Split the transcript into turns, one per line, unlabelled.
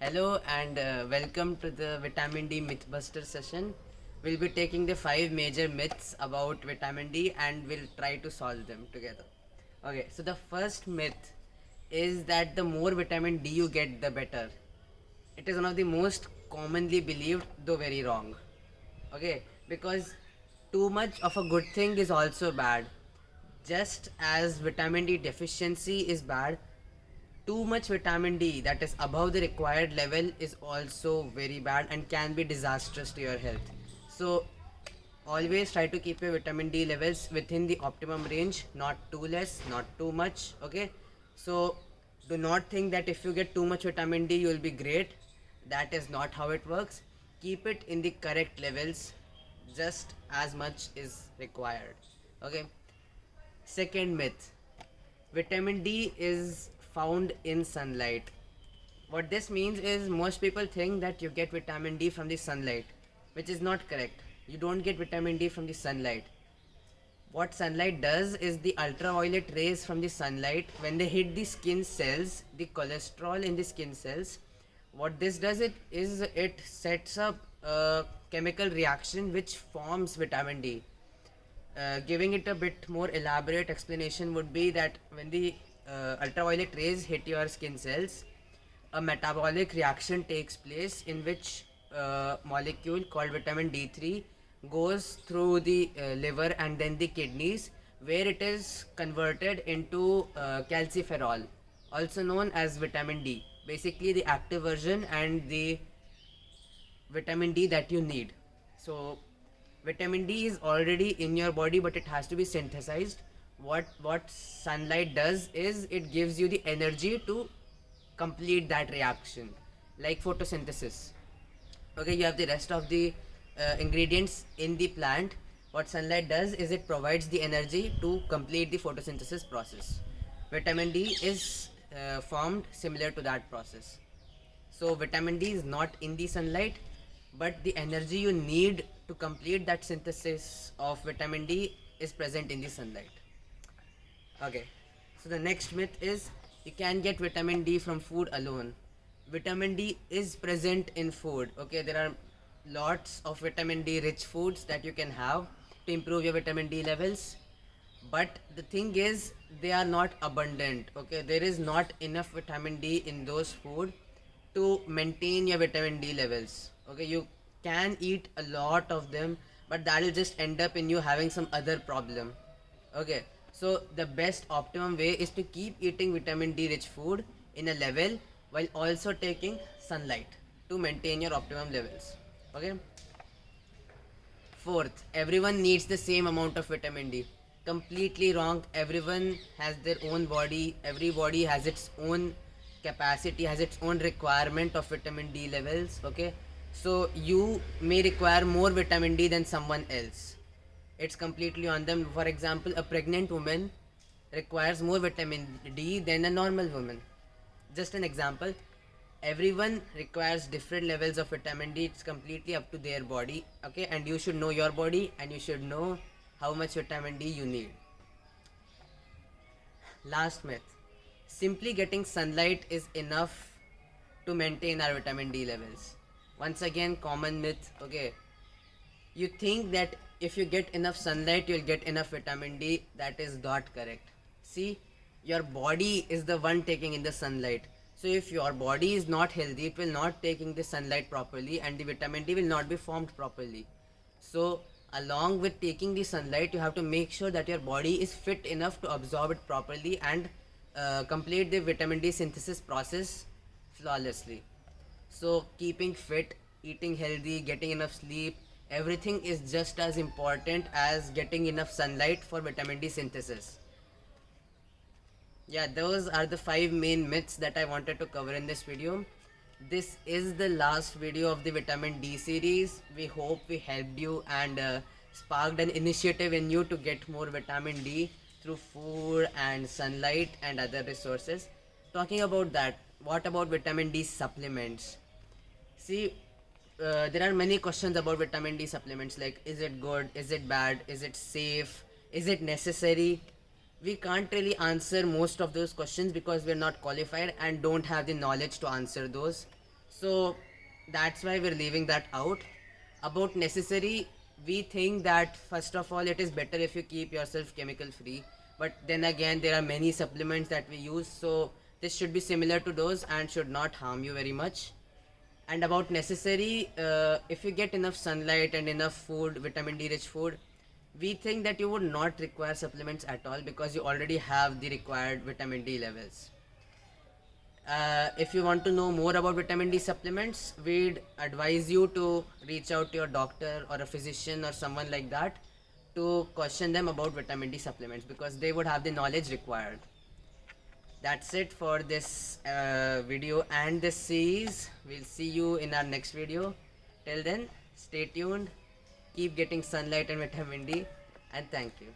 Hello and welcome to the Vitamin D Mythbuster session. We'll be taking the 5 major myths about vitamin D and we'll try to solve them together. Okay, so the first myth is that the more vitamin D you get, the better. It is one of the most commonly believed, though very wrong. Okay, because too much of a good thing is also bad. Just as vitamin D deficiency is bad, too much vitamin D that is above the required level is also very bad and can be disastrous to your health. So always try to keep your vitamin D levels within the optimum range, not too less, not too much. Okay, so do not think that if you get too much vitamin D you will be great. That is not how it works. Keep it in the correct levels, just as much is required. Okay, second myth, vitamin D is found in sunlight. What this means is most people think that you get vitamin D from the sunlight, which is not correct. You don't get vitamin D from the sunlight. What sunlight does is the ultraviolet rays from the sunlight, when they hit the skin cells, the cholesterol in the skin cells, what this does it sets up a chemical reaction which forms vitamin D. Giving it a bit more elaborate explanation would be that when the ultraviolet rays hit your skin cells, a metabolic reaction takes place in which molecule called vitamin D3 goes through the liver and then the kidneys, where it is converted into calciferol, also known as vitamin D. Basically, the active version and the vitamin D that you need. So vitamin D is already in your body, but it has to be synthesized. What sunlight does is it gives you the energy to complete that reaction, like photosynthesis. Okay, you have the rest of the ingredients in the plant. What sunlight does is it provides the energy to complete the photosynthesis process. Vitamin D is formed similar to that process. So vitamin D is not in the sunlight, but the energy you need to complete that synthesis of vitamin D is present in the sunlight. Okay, so the next myth is you can get vitamin D from food alone. Vitamin D is present in food. Okay, there are lots of vitamin D rich foods that you can have to improve your vitamin D levels, but the thing is they are not abundant. Okay, there is not enough vitamin D in those food to maintain your vitamin D levels. Okay, you can eat a lot of them, but that will just end up in you having some other problem. Okay, so the best optimum way is to keep eating vitamin D rich food in a level while also taking sunlight to maintain your optimum levels. Okay, fourth, everyone needs the same amount of vitamin D. Completely wrong. Everyone has their own body. Every body has its own capacity, has its own requirement of vitamin D levels. Okay, so you may require more vitamin D than someone else. It's completely on them. For example, a pregnant woman requires more vitamin D than a normal woman. Just an example. Everyone requires different levels of vitamin D. It's completely up to their body. Okay, and you should know your body and you should know how much vitamin D you need. Last myth, simply getting sunlight is enough to maintain our vitamin D levels. Once again, common myth. Okay, you think that if you get enough sunlight you'll get enough vitamin D. That is not correct. See, your body is the one taking in the sunlight. So if your body is not healthy, it will not take in the sunlight properly and the vitamin D will not be formed properly. So along with taking the sunlight, you have to make sure that your body is fit enough to absorb it properly and complete the vitamin D synthesis process flawlessly. So keeping fit, eating healthy, getting enough sleep, everything is just as important as getting enough sunlight for vitamin D synthesis. Yeah, those are the 5 main myths that I wanted to cover in this video. This is the last video of the vitamin D series. We hope we helped you and sparked an initiative in you to get more vitamin D through food and sunlight and other resources. Talking about that, what about vitamin D supplements? See, there are many questions about vitamin D supplements, like is it good, is it bad, is it safe, is it necessary? We can't really answer most of those questions because we're not qualified and don't have the knowledge to answer those. So that's why we're leaving that out. About necessary, we think that first of all it is better if you keep yourself chemical free. But then again, there are many supplements that we use, so this should be similar to those and should not harm you very much. And about necessary, if you get enough sunlight and enough food, vitamin D rich food, we think that you would not require supplements at all because you already have the required vitamin D levels. If you want to know more about vitamin D supplements, we'd advise you to reach out to your doctor or a physician or someone like that to question them about vitamin D supplements because they would have the knowledge required. That's it for this video and this series. We'll see you in our next video. Till then, stay tuned, keep getting sunlight and vitamin D, and thank you.